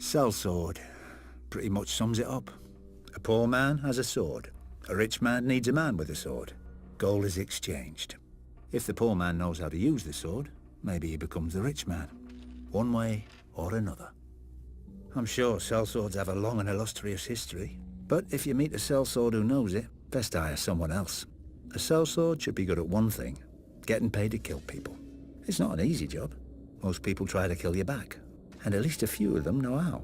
Sellsword pretty much sums it up. A poor man has a sword. A rich man needs a man with a sword. Gold is exchanged. If the poor man knows how to use the sword, maybe he becomes the rich man. One way or another. I'm sure sellswords have a long and illustrious history, but if you meet a sellsword who knows it, best hire someone else. A sellsword should be good at one thing, getting paid to kill people. It's not an easy job. Most people try to kill you back, and at least a few of them know how.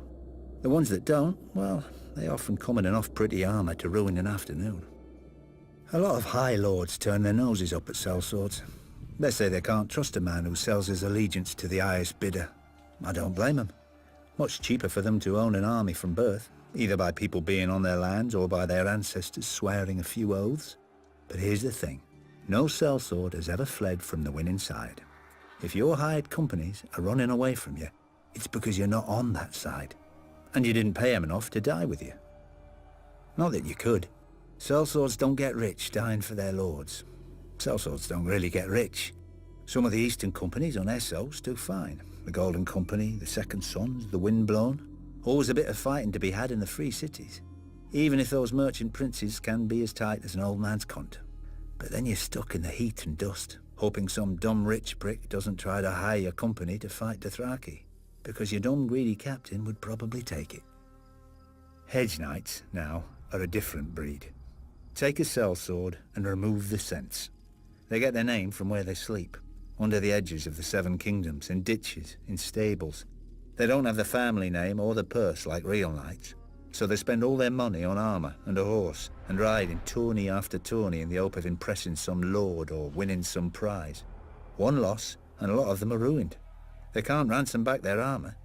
The ones that don't, well, they often come in enough pretty armor to ruin an afternoon. A lot of high lords turn their noses up at sellswords. They say they can't trust a man who sells his allegiance to the highest bidder. I don't blame them. Much cheaper for them to own an army from birth, either by people being on their lands or by their ancestors swearing a few oaths. But here's the thing. No sellsword has ever fled from the winning side. If your hired companies are running away from you, it's because you're not on that side, and you didn't pay them enough to die with you. Not that you could. Sellswords don't get rich dying for their lords. Sellswords don't really get rich. Some of the Eastern companies on Essos do fine. The Golden Company, the Second Sons, the Windblown. Always a bit of fighting to be had in the free cities. Even if those merchant princes can be as tight as an old man's cunt. But then you're stuck in the heat and dust, hoping some dumb rich prick doesn't try to hire your company to fight Dothraki, because your dumb greedy captain would probably take it. Hedge knights, now, are a different breed. Take a sellsword and remove the sense. They get their name from where they sleep, under the edges of the Seven Kingdoms, in ditches, in stables. They don't have the family name or the purse like real knights, so they spend all their money on armor and a horse, and ride in tourney after tourney in the hope of impressing some lord or winning some prize. One loss, and a lot of them are ruined. They can't ransom back their armor,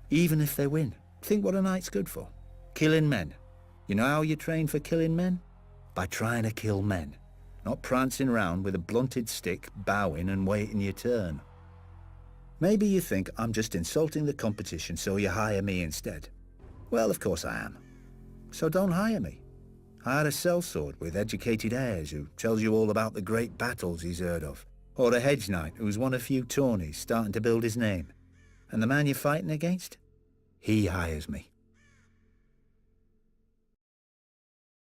even if they win. Think what a knight's good for. Killing men. You know how you train for killing men? By trying to kill men. Not prancing round with a blunted stick, bowing and waiting your turn. Maybe you think I'm just insulting the competition so you hire me instead. Well, of course I am. So don't hire me. Hire a sellsword with educated heirs who tells you all about the great battles he's heard of. Or a hedge knight who's won a few tourneys starting to build his name. And the man you're fighting against? He hires me.